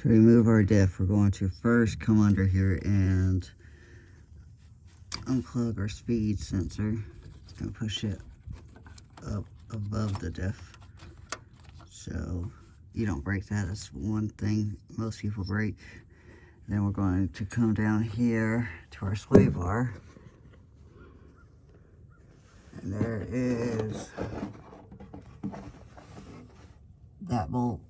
To remove our diff, we're going to first come under here and unplug our speed sensor and push it up above the diff so you don't break that. That's one thing most people break. Then we're going to come down here to our sway bar, and there is that bolt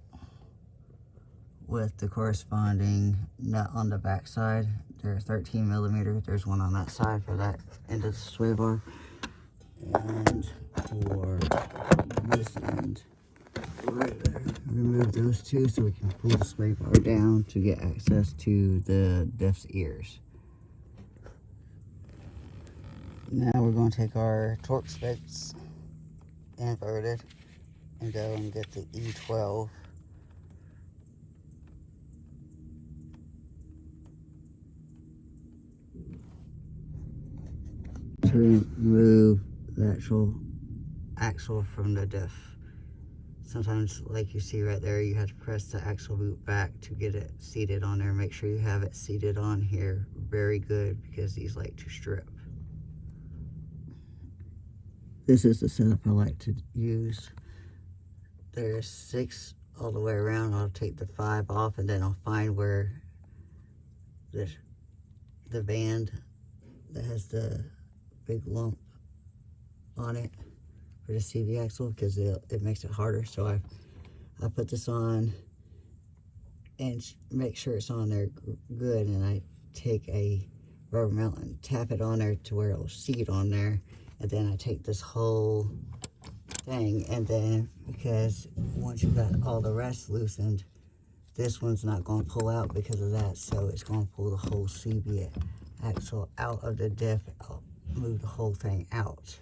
with the corresponding nut on the back side. They're 13 millimeter. There's one on that side for that end of the sway bar. And for this end, right there, remove those two so we can pull the sway bar down to get access to the diff's ears. Now we're going to take our torque specs inverted and go and get the E12. To remove the actual axle from the diff. Sometimes, like you see right there, you have to press the axle boot back to get it seated on there. Make sure you have it seated on here very good, because these like to strip. This is the setup I like to use. There's 6 all the way around. I'll take the 5 off, and then I'll find where the band that has the big lump on it for the CV axle, because it makes it harder. So I put this on and make sure it's on there good, and I take a rubber mallet and tap it on there to where it'll seat on there, and then I take this whole thing, and then because once you got all the rest loosened, this one's not going to pull out because of that, so it's going to pull the whole CV axle out of the diff. I'll move the whole thing out.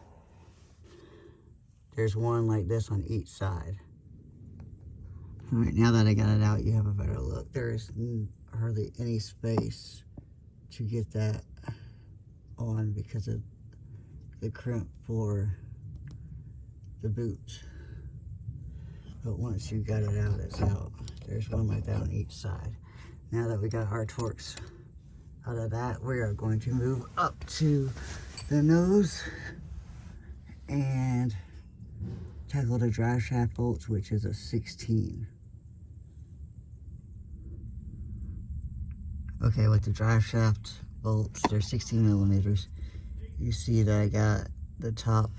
There's one like this on each side. All right, now that I got it out, you have a better look. There's hardly any space to get that on because of the crimp for the boot. But once you got it out, it's out. There's one like that on each side. Now that we got our torques out of that, we are going to move up to the nose and tackle the drive shaft bolts, which is a 16. Okay, with the drive shaft bolts, they're 16 millimeters. You see that I got the top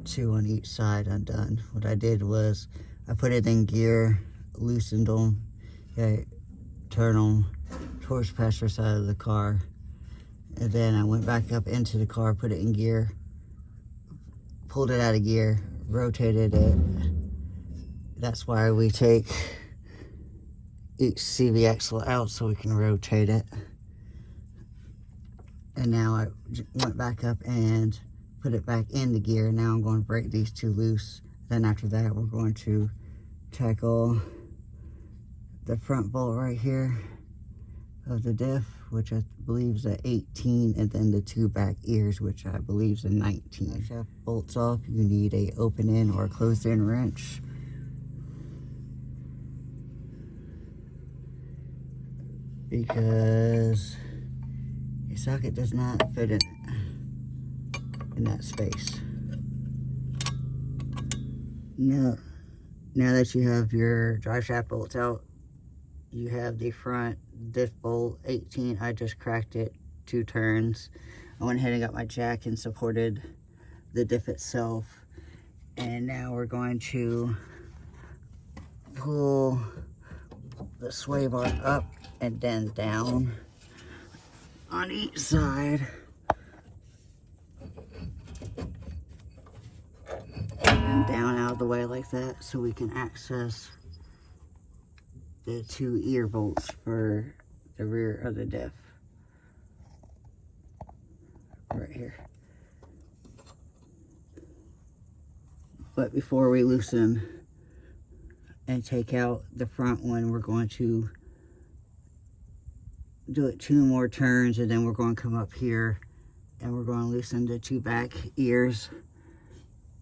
2 on each side undone. What I did was I put it in gear, loosened them, turn them towards the passenger side of the car, and then I went back up into the car, put it in gear, pulled it out of gear, rotated it. That's why we take each CV axle out, so we can rotate it. And now I went back up and put it back in the gear. Now I'm going to break these 2 loose. Then after that, we're going to tackle the front bolt right here of the diff, which I believe is a 18, and then the 2 back ears, which I believe is a 19. Shaft bolts off, you need a open-in or closed-in wrench. Because your socket does not fit in that space. Now that you have your drive shaft bolts out, you have the front diff bolt 18. I just cracked it 2 turns. I went ahead and got my jack and supported the diff itself. And now we're going to pull the sway bar up and then down on each side. And down out of the way like that, so we can access the 2 ear bolts for the rear of the diff. Right here. But before we loosen and take out the front one, we're going to do it 2 more turns, and then we're going to come up here and we're going to loosen the 2 back ears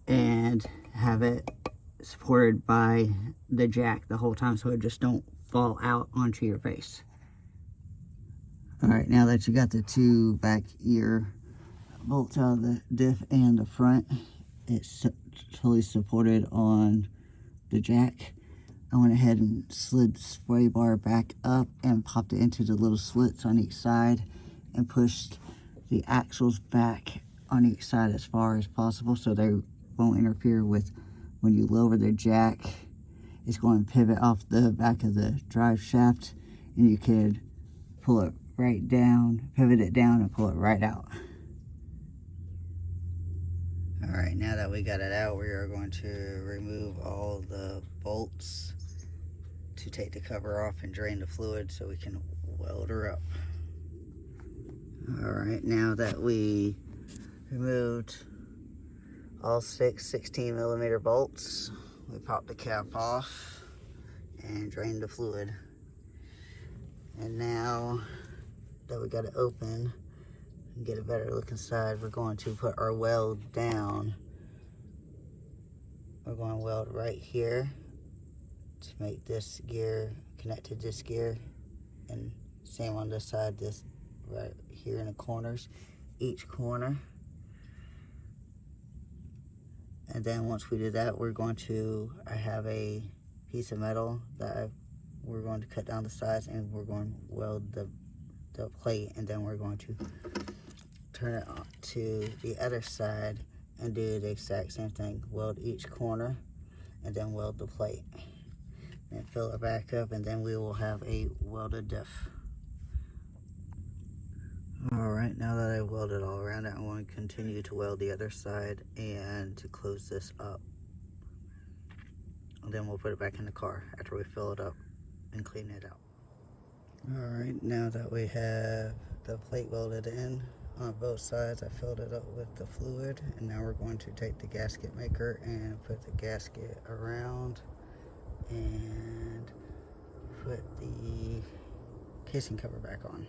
and have it supported by the jack the whole time, so it just don't fall out onto your face. Alright, now that you got the two back ear bolts out of the diff and the front, it's totally supported on the jack. I went ahead and slid the sway bar back up and popped it into the little slits on each side and pushed the axles back on each side as far as possible so they won't interfere with when you lower the jack. It's going to pivot off the back of the drive shaft, and you could pull it right down, pivot it down, and pull it right out. Alright, now that we got it out, we are going to remove all the bolts to take the cover off and drain the fluid so we can weld her up. Alright, now that we removed all 6 16mm bolts, we popped the cap off and drained the fluid. And now that we got it open and get a better look inside, we're going to put our weld down. We're going to weld right here to make this gear connect to this gear, and same on this side, this right here in the corners, each corner. And then once we do that, we're going to, I have a piece of metal that we're going to cut down the sides, and we're going to weld the plate, and then we're going to turn it on to the other side and do the exact same thing. Weld each corner and then weld the plate. And fill it back up, and then we will have a welded diff. Alright, now that I've welded all around it, I'm going to continue to weld the other side and to close this up. And then we'll put it back in the car after we fill it up and clean it out. Alright, now that we have the plate welded in on both sides, I filled it up with the fluid, and now we're going to take the gasket maker and put the gasket around and put the casing cover back on.